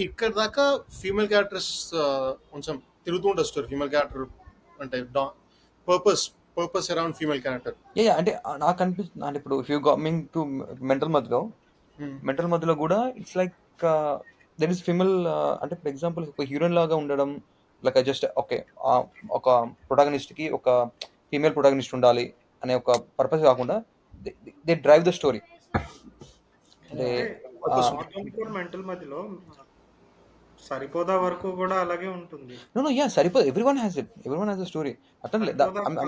ఇక్కడ దాకా female characters కొంచెం తిరుగుతూ ఉంటుంది స్టోరీ. ఫీమేల్ క్యారెక్టర్ అంటే purpose purpose around female character. అంటే నాకు అనిపిస్తుంది అంటే ఇప్పుడు if you coming to mental Madhilo కూడా it's like there is female అంటే ఫర్ ఎగ్జాంపుల్ ఒక హీరోయిన్ లాగా ఉండడం లైక్ జస్ట్ ఓకే ఒక ప్రొటాగనిస్ట్ కి ఒక ఫీమేల్ ప్రొటాగనిస్ట్ ఉండాలి అనే ఒక పర్పస్ కాకుండా దే డ్రైవ్ ద స్టోరీ. అంటే అంటే purpose not only for Mental Madhilo Saripodhaa వరకు కూడా అలాగే ఉంటుంది. నో యా సరిపోదు. Everyone has a story. అట్లా సరిపోదా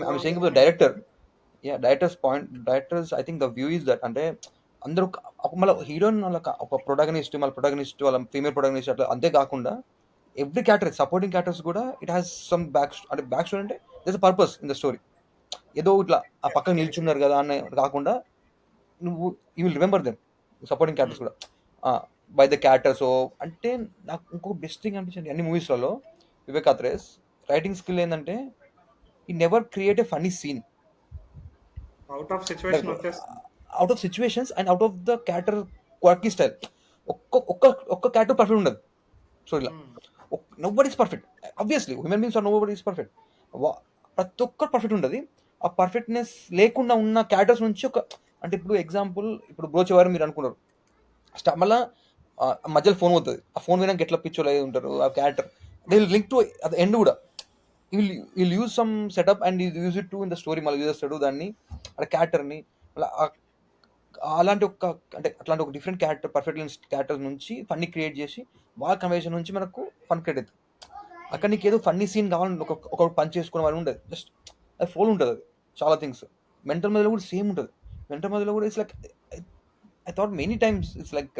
ఐమ్ సేయింగ్ కలవదు director. Directors I think the view is that అంటే అందరూ మళ్ళీ హీరోయిన్ వాళ్ళ ఒక ప్రొటాగనిస్ట్ మళ్ళీ ప్రొటాగనిస్ట్ వాళ్ళ ఫీమేల్ ప్రొటాగనిస్ట్ అట్లా అంతే కాకుండా ఎవ్రీ క్యారెక్టర్ సపోర్టింగ్ క్యారెక్టర్స్ కూడా it has some back story అంటే this purpose in the story. ఏదో ఇట్లా ఆ పక్కన నిల్చున్నారు కదా అని కాకుండా నువ్వు you will remember them supporting characters కూడా బై ద క్యారెక్టర్స్. అంటే నాకు ఇంకొక బెస్ట్ థింగ్ అనిపించింది అన్ని మూవీస్లలో వివేక్ అత్రేస్ రైటింగ్ స్కిల్ ఏంటంటే ఈ never create a funny scene out of like situation వచ్చేస్తుంది. out of situations and out of the character quirky style. ఒక్క క్యారెక్టర్ పర్ఫెక్ట్ ఉండదు స్టోరీలో. Nobody is perfect. Obviously human beings are nobody is perfect. ప్రతి ఒక్కరు perfect ఉండదు. ఆ perfectness లేకుండా ఉన్న క్యారెక్టర్స్ నుంచి ఒక అంటే ఇప్పుడు ఎగ్జాంపుల్ ఇప్పుడు బ్రోచేవారు మీరు అనుకున్నారు మళ్ళీ మధ్యలో ఫోన్ పోతుంది. ఆ ఫోన్ వినడానికి ఎట్లా పిచ్చోలు అయి ఉంటారు ఆ character. They will link to అది ఎండ్ కూడా will use some setup and use it to in the story. మళ్ళీ యూజ్ చేస్తాడు దాన్ని ఆ క్యారెక్టర్ని మళ్ళీ అలాంటి ఒక అంటే అట్లాంటి ఒక డిఫరెంట్ క్యారెక్టర్ పర్ఫెక్ట్ క్యారెక్టర్ నుంచి ఫన్నీ క్రియేట్ చేసి వాళ్ళ కన్వర్జేషన్ నుంచి మనకు ఫన్ క్రియేట్ అవుతుంది. అక్కడ నీకు ఏదో ఫన్నీ సీన్ కావాలని ఒక పని చేసుకునే వాళ్ళు ఉండదు. జస్ట్ అది ఫోల్ ఉంటుంది. అది చాలా థింగ్స్ మెంటల్ మధ్యలో కూడా సేమ్ ఉంటుంది. మెంటల్ మధ్యలో కూడా it's like I thought many times it's like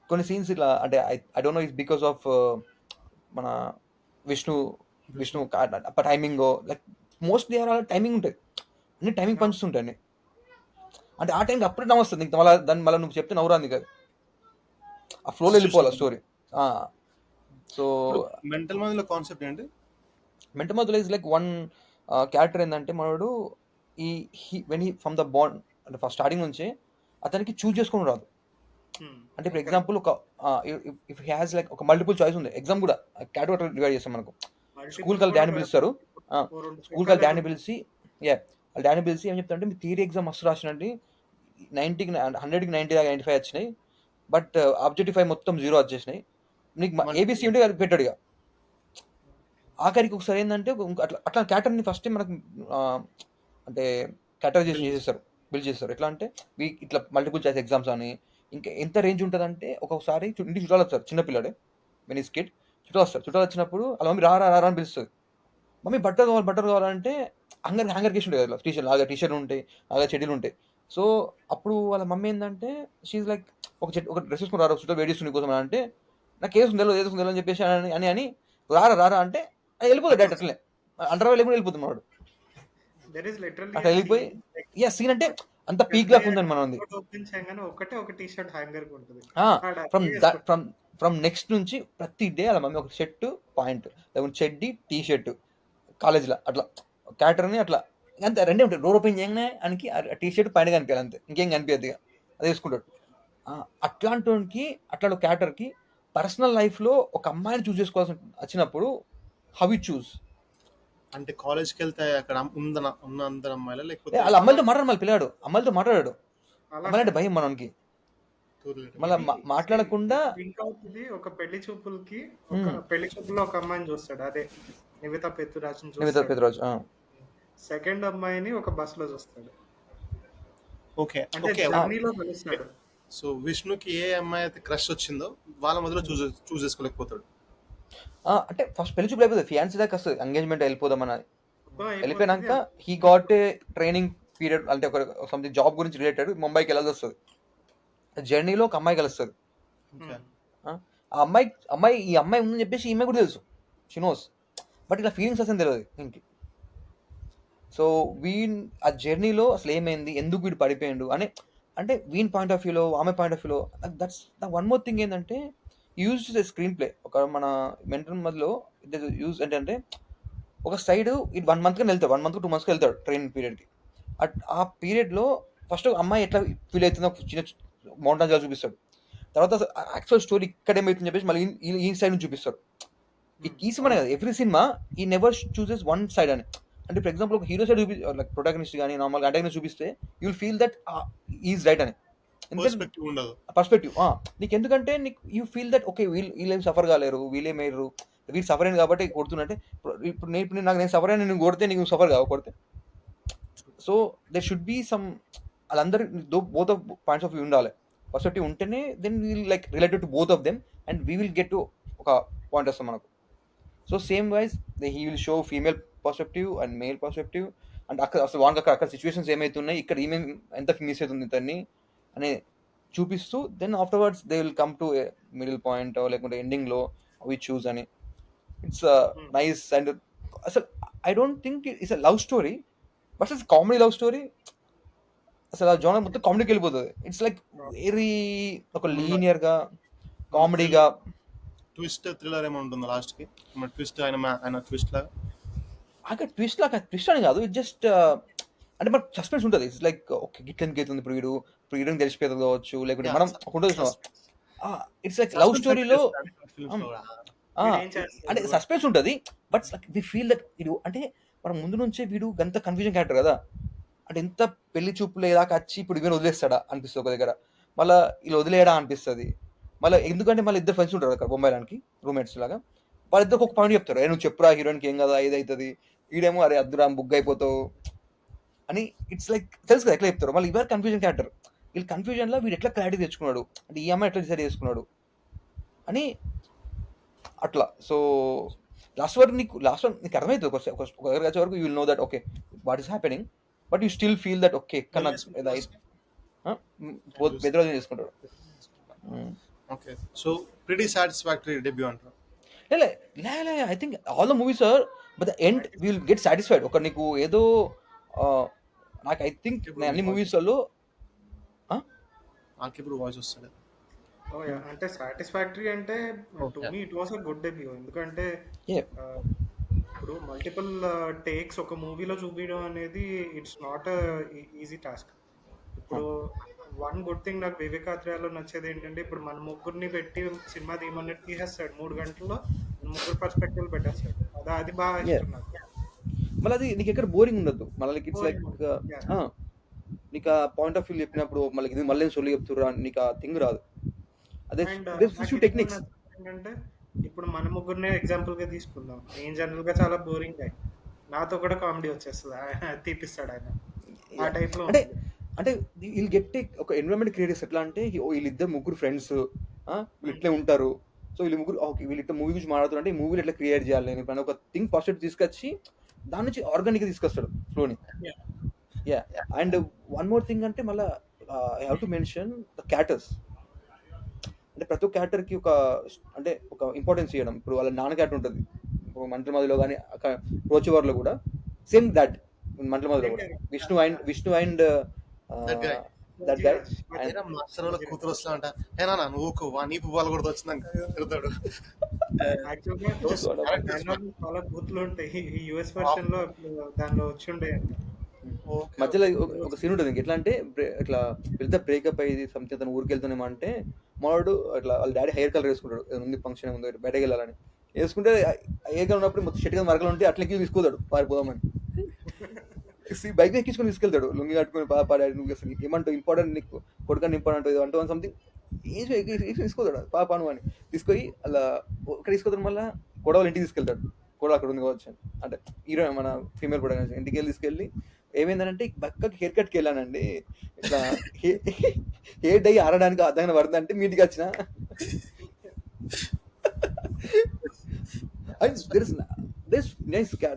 కొన్ని సీన్స్ ఇట్లా అంటే I don't know it's because of మన Vishnu Vishnu timing like mostly timing ఉంటుంది. అన్ని టైమింగ్ పంచుతుంటాయి ఉంటాయి. అంటే ఆ టైంకి అప్పుడే నవ్వు వస్తుంది. మళ్ళీ దాన్ని మళ్ళీ నువ్వు చెప్తే నవ్వురాంది కాదు. ఆ ఫ్లోలో వెళ్ళిపోవాలి స్టోరీ. సో మెంటల్ మధ్యలో కాన్సెప్ట్ ఏంటి? మెంటల్ మధ్యలో ఇస్ లైక్ వన్ క్యారెక్టర్ ఏంటంటే మనోడు when he from the bond అంటే ఫస్ట్ స్టార్టింగ్ నుంచి అతనికి చూజ్ చేసుకుని రాదు. అంటే ఫర్ ఎగ్జాంపుల్ ఒక ఇఫ్ హ్యాస్ లైక్ ఒక మల్టిపుల్ చాయిస్ ఉంది. ఎగ్జామ్ కూడా కేటగిరీ డివైడ్ చేస్తాం మనకు. స్కూల్ కాల్ డాడీ పిలుస్తారు. స్కూల్ కాల్ డాడీ పిలిచి వాళ్ళ డాడీ పిలిచి ఏం చెప్తారంటే మీ థియరీ ఎగ్జామ్ మస్తు రాసినండి 90కి 100కి 95 వచ్చినాయి బట్ ఆబ్జెక్టివ్ 5 మొత్తం 0 వచ్చేసినాయి. నీకు ఏబీసీ ఉంటే అది పెట్టాడు. ఇక ఆఖరికి ఒకసారి ఏంటంటే అట్లా అట్లా క్యాటర్ని ఫస్ట్ మనకు అంటే కేటగరైజేషన్ చేసేస్తారు, బిల్డ్ చేస్తారు. ఎట్లా అంటే ఇట్లా మల్టిపుల్ చాయిస్ ఎగ్జామ్స్ అని ఇంకా ఎంత రేంజ్ ఉంటుంది అంటే ఒక్కొక్కసారి ఇంటికి చుట్టాలు వస్తారు. చిన్నపిల్లడే వెన్ ఈస్ కిడ్ చుట్టాలు వస్తారు. చుట్టాలు వచ్చినప్పుడు అలా మమ్మీ రా రా రా అని పిలుస్తుంది. మమ్మీ బట్టర్ కావాలంటే హ్యాంగర్ కేసి ఉంటాయి కదా టీషర్ట్ లాగా టీషర్ట్ ఉంటాయి అలాగే చెడ్డీలు ఉంటాయి. సో అప్పుడు వాళ్ళ మమ్మీ ఏంటంటే షీఈ్ లైక్ ఒక డ్రెస్ వేసుకుని రారా చుట్టూ వేడి చేస్తుంది కోసం అంటే నాకు వేసుకుంది తెలియదు అని చెప్పేసి అని రారా అంటే వెళ్ళిపోతాడు డైరెక్ట్ అట్లనే అండర్ వెళ్ళి వెళ్ళిపోతుంది వాడు అట్లా వెళ్ళిపోయి సీన్ అంటే అంత పీక్ లాగా ఉందని మనం ఒకటే ఒక టీ షర్ట్ హ్యాంగర్ ఉంటుంది. ఫ్రమ్ నెక్స్ట్ నుంచి ప్రతి డే అలా మమ్మీ ఒక షర్ట్ పాయింట్ లేకుంటే చెడ్డీ టీ షర్ట్ కాలేజ్లో అట్లా క్యారెక్టర్ని అట్లా అంతే రెండే ఉంటాయి. డోర్ ఓపెన్ చేయగానే ఆయనకి టీ షర్ట్ పైన కనిపించాలి అంతే, ఇంకేం కనిపించదు. ఇక అది వేసుకుంటాడు. అట్లాంటి అట్లాంటి క్యారెక్టర్కి పర్సనల్ లైఫ్లో ఒక అమ్మాయిని చూస్ చేసుకోవాల్సి వచ్చినప్పుడు హౌ యూ చూస్ అంటే కాలేజ్కి వెళ్తే అక్కడ ఉన్న అందరు అమ్మాయిలా లేకపోతే వాళ్ళ అమ్మాయిలతో మాట్లాడు. మళ్ళీ పిల్లాడు అమ్మాయిలతో మాట్లాడాడు. అమ్మాయిలంటే భయం మనకి. మళ్ళీ మాట్లాడకుండా ఒక పెళ్లి చూపులకి పెళ్లి చూపుల్లో ఒక అమ్మాయిని చూస్తాడు. అదే నివేతా పెతురాజ్. సెకండ్ అమ్మాయిని ఒక బస్ లో చూస్తాడు. ఓకే సో విష్ణుకి ఏ అమ్మాయి అయితే క్రష్ వచ్చిందో వాళ్ళ మధ్యలో చూస్ చేసుకోలేకపోతాడు. అంటే ఫస్ట్ పెళ్లి చూపులు అయిపోతుంది, ఫియాన్సీ దాకా వస్తుంది, ఎంగేజ్మెంట్ వెళ్ళిపోదాం అని. వెళ్ళిపోయినాక he got a training period అంటే ఒక సంథింగ్ జాబ్ గురించి రిలేటెడ్ ముంబైకి వెళ్ళాల్సి వస్తుంది. జర్నీలో ఒక అమ్మాయి కలుస్తుంది. ఆ అమ్మాయి ఈ అమ్మాయి ఉందని చెప్పేసి ఈమె కూడా తెలుసు, షీ నోస్, బట్ ఇలా ఫీలింగ్స్ అసలు తెలియదు ఇంకి. సో వీన్ ఆ జర్నీలో అసలు ఏమైంది, ఎందుకు వీడు పడిపోయిండు అని అంటే వీన్ పాయింట్ ఆఫ్ వ్యూలో ఆమె పాయింట్ ఆఫ్ వ్యూలో that's the one more thing ఏంటంటే యూజ్ స్క్రీన్ ప్లే ఒక మన మెంటల్ మధ్యలో యూజ్ ఏంటంటే ఒక సైడ్ ఇది 1 month వెళ్తాడు, 1 month 2 months వెళ్తాడు ట్రైనింగ్ పీరియడ్కి. ఆ పీరియడ్లో ఫస్ట్ అమ్మాయి ఎట్లా ఫీల్ అవుతుందో చిన్న మౌంటైన్స్ చూపిస్తాడు. తర్వాత యాక్చువల్ స్టోరీ ఇక్కడ ఏమైతుందని చెప్పేసి మళ్ళీ ఈ సైడ్ నుంచి చూపిస్తారు. ఈ కీసిమనే కదా ఎవ్రీ సినిమా ఈ నెవర్ చూసెస్ వన్ సైడ్ అని. అంటే ఫర్ ఎగ్జాంపుల్ ఒక హీరో సైడ్ లైక్ ప్రొటాగనిస్ట్ కానీ నార్మల్ అంటాగనిస్ట్ చూపిస్తే you will feel that is right అని. పర్స్పెక్టివ్ ఉండదు. పర్స్పెక్టివ్ నీకు ఎందుకంటే నీకు యూ ఫీల్ దట్ ఓకే వీళ్ళేం సఫర్ కాలేరు, వీళ్ళేమయ్యారు, వీళ్ళు సఫర్ అయింది కాబట్టి కొడుతున్నట్టే. ఇప్పుడు నేను సఫర్ అయిన నేను కొడితే నీకు సఫర్ కావు కొడితే. So there should be some వాళ్ళందరూ both of points of view ఉండాలి. పర్స్పెక్టివ్ ఉంటేనే then we'll like related to both of them and we will get to ఒక పాయింట్ వస్తాం మనకు. So same wise he will show female perspective and male perspective and అసలు వానికి అక్కడ situations ఏమైతున్నాయి, ఇక్కడ ఈమె ఎంత మిస్ అవుతుంది ఇతన్ని అని చూపిస్తూ then afterwards they will come to middle point లేకుంటే ఎండింగ్లో వి చూస్ అని. It's nice. అండ్ అసలు I don't think it's a love story but it's comedy love story. అసలు ఆ జోనర్ మొత్తం కామెడీకి వెళ్ళిపోతుంది. ఇట్స్ లైక్ వెరీ ఒక లీనియర్గా కామెడీగా ట్విస్ట్ థ్రిల్లర్ ఏమో ఉంటుంది లాస్ట్ కి. ట్విస్ట్ ఆయన ట్విస్ట్ లాగా అక్కడ ట్విస్ట్ అని కాదు, ఇట్ జస్ట్ అంటే మనకు సస్పెన్స్ ఉంటుంది. ఇట్స్ లైక్ ఓకే గిట్లని గీతుంది ఇప్పుడు వీడు తెలిసిపోతుంది కావచ్చు, లేకుంటే మనం ఉంటుంది. ఇట్స్ లైక్ లవ్ స్టోరీలో అంటే సస్పెన్స్ ఉంటుంది బట్ వి ఫీల్ దట్ వీడు అంటే మనం ముందు నుంచే వీడు అంత కన్ఫ్యూజన్ క్యారెక్టర్ కదా. అంటే ఎంత పెళ్లి చూపులు దాకా వచ్చి ఇప్పుడు ఇవన్నీ వదిలేస్తాడా అనిపిస్తుంది ఒక దగ్గర, మళ్ళీ ఇలా వదిలేయడా అనిపిస్తుంది మళ్ళీ. ఎందుకంటే మళ్ళీ ఇద్దరు ఫ్రెండ్స్ ఉంటారు అక్కడ బొంబాయిలానికి రూమ్మేట్స్ లాగా. వాళ్ళిద్దరు ఒక పాయింట్ చెప్తారు, నువ్వు చెప్పురా హీరోయిన్కి ఏం కదా ఏదైతుంది, ఈడేమో అరే అద్దురా బుక్ అయిపోతావు అని. ఇట్స్ లైక్ తెలుసు కదా ఎట్లా చెప్తారు. మళ్ళీ ఇవర్ కన్ఫ్యూజన్ క్యారెక్టర్, వీళ్ళు కన్ఫ్యూజన్లో వీడు ఎట్లా క్లారిటీ తెచ్చుకున్నాడు అంటే ఈ అమ్మాయి ఎట్లా డిసైడ్ చేసుకున్నాడు అని అట్లా. సో లాస్ట్ వరకు నీకు అర్థమవుతుంది ఒక దగ్గర వచ్చే వరకు you will know that okay what is happening but you still feel that okay ఎక్కడ బెదరాజు చేసుకుంటాడు. Okay. So pretty satisfactory debut అంటారు. I think all the movies are but the end will get satisfied. ఒక నీకు ఏదో నాకు I think అన్ని మూవీస్లో ఇప్పుడు వాయిస్ వస్తాడు. అంటే సాటిస్ఫాక్టరీ అంటే to me it was a good debut. ఎందుకంటే ఇప్పుడు మల్టిపుల్ టేక్స్ ఒక మూవీలో చూపించడం అనేది ఇట్స్ నాట్ ఈజీ టాస్క్. ఇప్పుడు వన్ గుడ్ థింగ్ నాకు వివేకాత్రయాలో నచ్చేది ఏంటంటే ఇప్పుడు మన ముగ్గురిని పెట్టి సినిమా తీయమన్నట్టు తీసేస్తాడు 3 గంటల్లో, ముగ్గురు పర్స్పెక్టివ్ పెట్టేస్తాడు. అది బాగా ఇష్టం నాకు. మళ్ళీ అది నీకు ఎక్కడ బోరింగ్ ఉండదు. మళ్ళీ ఇట్స్ లైక్ నీకు ఆ పాయింట్ ఆఫ్ వ్యూ చెప్పినప్పుడు మళ్ళీ ఇది మళ్ళీ సొల్లి చెప్తుర్రా నీకు ఆ థింగ్ రాదు. అదే టెక్నిక్స్ ఏంటంటే ఇప్పుడు మన ముగ్గురినే ఎగ్జాంపుల్ గా తీసుకుందాం. నేను జనరల్ గా చాలా బోరింగ్ గాయ్, నాతో కూడా కామెడీ వచ్చేస్తుంది, తీపిస్తాడు ఆయన ఆ టైప్ లో. అంటే వీళ్ళు గెట్ ఒక ఎన్విరాన్మెంట్ క్రియేట్ చేస్తారు. ఎట్లా అంటే వీళ్ళిద్దరు ముగ్గురు ఫ్రెండ్స్ వీళ్ళు ఇట్లే ఉంటారు. సో వీళ్ళు ముగ్గురు ఓకే వీళ్ళు ఇట్లా మూవీ గురించి మాట్లాడుతుంటే ఈ మూవీలు ఎట్లా క్రియేట్ చేయాలి నేను ఒక థింగ్ పాజిటివ్ తీసుకొచ్చి దాని నుంచి ఆర్గానిక్గా తీసుకొస్తాడు ఫ్లోని. Yeah. And one more thing అంటే మళ్ళీ I have to mention the characters. అంటే ప్రతి ఒక్క క్యారెక్టర్కి ఒక ఇంపార్టెన్స్ ఇవ్వడం. ఇప్పుడు వాళ్ళ నాన్న క్యారెక్టర్ ఉంటుంది మంటల మధ్యలో కానీ రోచివార్లో కూడా సేమ్ దట్ మంటల మధ్యలో కూడా విష్ణు అండ్ దట్ గై కూతురు వస్తా అంట ఏనా నువ్వు నీపు బాల్ కూడా వచ్చిందంట తిడతాడు. చాలా బూత్లు ఉంటాయి యుఎస్ వర్షన్ లో, దానిలో వచ్చి ఉండే మధ్యలో ఒక సీన్ ఉంటుంది. ఎట్లా అంటే ఇట్లా వెళ్తే బ్రేకప్ అయ్యి సంథింగ్ తన ఊరికి వెళ్తున్నామా అంటే మావాడు అట్లా వాళ్ళ డాడీ హెయిర్ కలర్ వేసుకుంటాడు, ఉంది ఫంక్షన్ ముందు బయటకు వెళ్ళాలని వేసుకుంటే హెయిర్ కలర్ ఉన్నప్పుడు మొత్తం షెట్ గా మరకలు ఉంటే అట్లా తీసుకోదాడు పారిపోదామని. బైక్ ఎక్కించుకొని తీసుకెళ్తాడు లుంగి కట్టుకుని పాప డాడీ నువ్వు అసలు ఏమంటావు ఇంపార్టెంట్ నీకు కొడుకని ఇంపార్టెంట్ అంటూ సంథింగ్ తీసుకోదాడు పాపను అని తీసుకొని అలా ఇక్కడ తీసుకొస్తాడు. మళ్ళీ కొడవలు ఇంటికి తీసుకెళ్తాడు, కూడా అక్కడ ఉంది కావచ్చు అంటే హీరో మన ఫీమేల్ కూడా ఇంటికి వెళ్ళి తీసుకెళ్ళి ఏమైందంటే పక్కకి హెయిర్ కట్కి వెళ్ళానండి ఇట్లా హెయిర్ డై ఆరడానికి అర్థంగా పడుతుందంటే మీ ఇంటికి వచ్చిన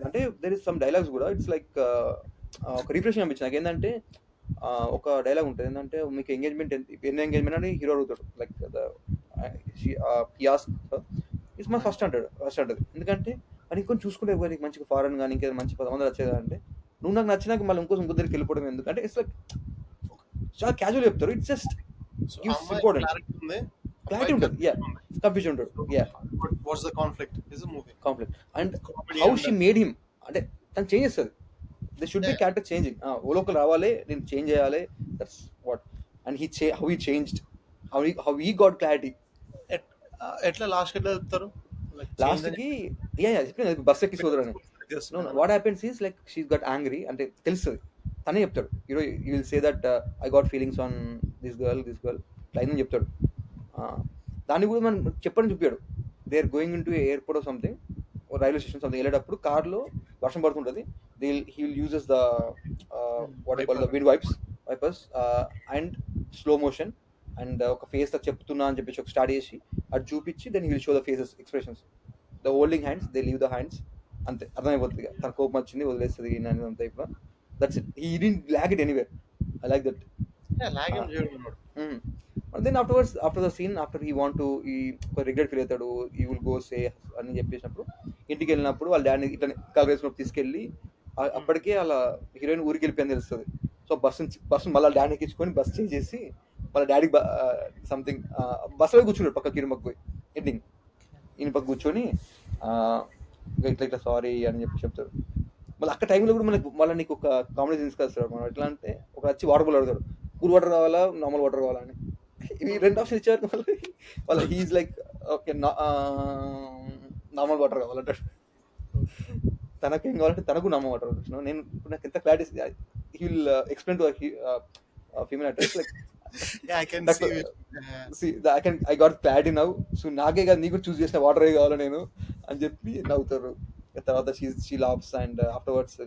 అంటే దెర్ ఇస్ సమ్ డైలాగ్స్ కూడా ఇట్స్ లైక్ ఒక రిఫ్రెషింగ్ అనిపించింది నాకు. ఏంటంటే ఒక డైలాగ్ ఉంటుంది ఏంటంటే మీకు ఎంగేజ్మెంట్ ఎన్ని ఎంగేజ్మెంట్ అని హీరో అడుగుతాడు లైక్ ఇట్స్ మై ఫస్ట్ అంటది. ఎందుకంటే అని ఇంకొని చూసుకుంటే నీకు మంచిగా ఫారెన్ కానీ ఇంకేదో మంచి 10 వచ్చేదా అంటే నువ్వు నాకు నచ్చినాక మళ్ళీ ఇంకో దగ్గరికి వెళ్ళిపోవడం ఎందుకంటే ఇట్స్ లైక్ చాలా క్యాజువల్ చెప్తారు. ఇట్స్ జస్ట్ ఇంపార్టెంట్ క్లారిటీ ఉంటుంది. యా కన్ఫ్యూజన్ ఉంటుంది. Yeah conflict and how she made him అంటే తను చేంజ్ చేస్తుంది. They should be character changing. ఓలోకి రావాలి, నేను చేంజ్ చేయాలి, that's what. And how he changed, how he got clarity. ఎట్లా లాస్ట్ ఎట్లా చెప్తారు లైక్ లాస్ట్ కి చెప్పిన బస్ ఎక్కి సోదరని. No, చేస్తున్నాను what happens is like she got angry అంటే తెలుస్తుంది, తనే చెప్తాడు, you will say that I got feelings on this girl line అని చెప్తాడు. దాన్ని కూడా మనం చెప్పని చూపాడు. They are going in to airport of something, railway station something వెళ్ళేటప్పుడు కార్లో వర్షం పడుతుంటుంది. He will uses the what I call the wind wipers and slow motion and ఒక ఫేస్ తో చెప్తున్నా అని చెప్పేసి ఒక స్టార్ట్ చేసి అది చూపించి then he will show the faces expressions, the holding hands, they leave the hands, అంతే అర్థమైపోతుంది. తన కోపం వచ్చింది వదిలేస్తుంది టైప్ లో. That's it. He didn't lag it anywhere. I like that. Lag ఏం చేయడం then after the scene after he want to ఈ రిగ్రెట్ ఫీల్ అవుతాడు, ఈ విల్ గో సే అని చెప్పేసినప్పుడు ఇంటికి వెళ్ళినప్పుడు వాళ్ళ డాడీ ఇట్లా కలర్ వేసుకుని తీసుకెళ్ళి అప్పటికే వాళ్ళ హీరోయిన్ ఊరికి వెళ్ళిపోయింది తెలుస్తుంది. సో బస్సు మళ్ళీ డాడీ ఎక్కించుకొని బస్ చేసేసి వాళ్ళ డాడీ సంథింగ్ బస్సులో కూర్చున్నాడు పక్క కిరుమకు పోయి ఎండింగ్ ఈయన పక్క కూర్చొని ఇట్లా సారీ అని చెప్పి చెప్తాడు. మళ్ళీ అక్కడ టైంలో కూడా మళ్ళీ నీకు ఒక కామెడీ తీసుకొస్తాడు. మనం ఎట్లా అంటే ఒక వచ్చి వాటర్ బాల్ అడుగుతాడు, కూల్ వాటర్ కావాలా నార్మల్ వాటర్ కావాలా అని. ఇవి రెండు ఆప్షన్ ఇచ్చారు మళ్ళీ వాళ్ళ he's like okay normal water కావాలంటాడు. తనకేం కావాలంటే తనకు నార్మల్ వాటర్ వచ్చిన నేను నాకు ఎంత clarity he will explain to female actors like I got clarity now, so నాకే కాదు నీకు చూస్ చేసిన వాటర్ కావాలా నేను అని చెప్పి నవ్వుతారు. తర్వాత she laughs and afterwards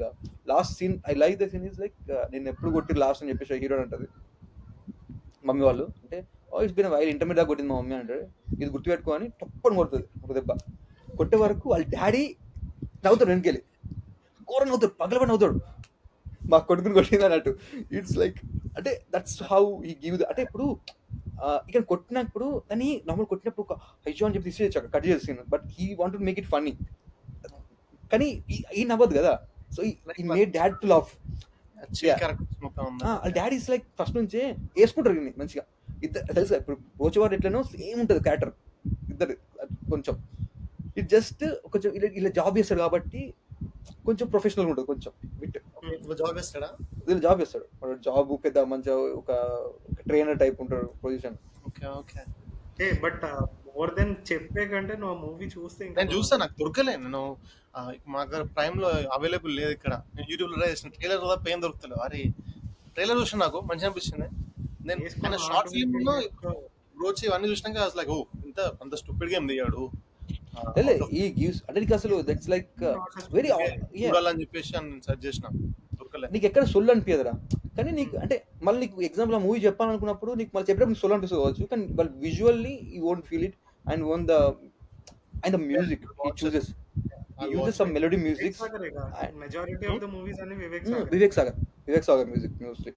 last scene I like the scene is like నేను ఎప్పుడు కొట్టి లాస్ట్ అని చెప్పేసి హీరో అంటది మమ్మీ వాళ్ళు అంటే ఇట్స్ బిన్ వైల్ ఇంటర్మీడియట్ కొట్టింది మా మమ్మీ అంటాడు. ఇది గుర్తుపెట్టుకోని టప్పని కొడుతుంది ఒక దెబ్బ. కొట్టే వరకు వాళ్ళ డాడీ నవ్వుతాడు, వెనకెళ్ళి ఘోరం నవ్వుతాడు, పగలబడి నవ్వుతాడు, మా కొడుకుని కొట్టింది అన్నట్టు. ఇట్స్ లైక్ అంటే దట్స్ హౌ ఈ గివ్ అంటే ఇప్పుడు ఇక్కడ కొట్టినప్పుడు దాన్ని నార్మల్ కొట్టినప్పుడు ఒక హైజో అని చెప్పి తీసేయచ్చు కట్ చేసి, but he want to make it funny. కానీ ఈ నవ్వదు కదా, సో ఈ made dad to love. Daddy is like first నుంచే వేసుకుంటారు మంచిగా. ఇద్దరు తెలుసు ఇప్పుడు రోజువారు ఎట్లనో సేమ్ ఉంటుంది క్యారెక్టర్ ఇద్దరు. కొంచెం ఇట్ జస్ట్ కొంచెం ఇలా జాబ్ చేస్తాడు కాబట్టి కొంచెం ప్రొఫెషనల్ ఉంటుంది కొంచెం బిట్. జాబ్ చేస్తాడా? వీళ్ళు జాబ్ చేస్తాడు, జాబ్ పెద్ద మంచిగా ఒక ట్రైనర్ టైప్ ఉంటాడు పొజిషన్. బట్ మోర్ దెన్ చెప్పే కంటే నువ్వు మూవీ చూస్తే నేను చూస్తాను, నాకు దొరకలే. నేను మా దగ్గర ప్రైమ్ లో అవైలబుల్ లేదు ఇక్కడ. నేను యూట్యూబ్ లో చేసిన ట్రైలర్ కూడా పెయిన్ దొరుకుతలేదు. అరే ట్రైలర్ చూసిన నాకు మంచిగా అనిపిస్తుంది. నేను షార్ట్ ఫిల్మ్ లో బ్రోచ్ ఇవన్నీ చూసినాక లైక్ ఓ ఇంత అంత స్టూపిడ్ గేమ్ దిగాడు ఈ గివ్స్ అంటే నీకు అసలు దట్స్ లైక్ వెరీ చూడాలని చెప్పేసి నేను సెర్చ్ చేసిన, దొరకలే. నీకు ఎక్కడ సొల్లు అనిపించదురా, కానీ నీకు అంటే మళ్ళీ నీకు ఎగ్జాంపుల్ ఆ మూవీ చెప్పాలనుకున్నప్పుడు నీకు మళ్ళీ చెప్పేటప్పుడు సొల్లు అనిపిస్తుంది, కానీ వాళ్ళు visually you won't feel it and own the music he chooses some melody music. Majority of the movies are Vivek Sagar. Vivek Sagar music mostly.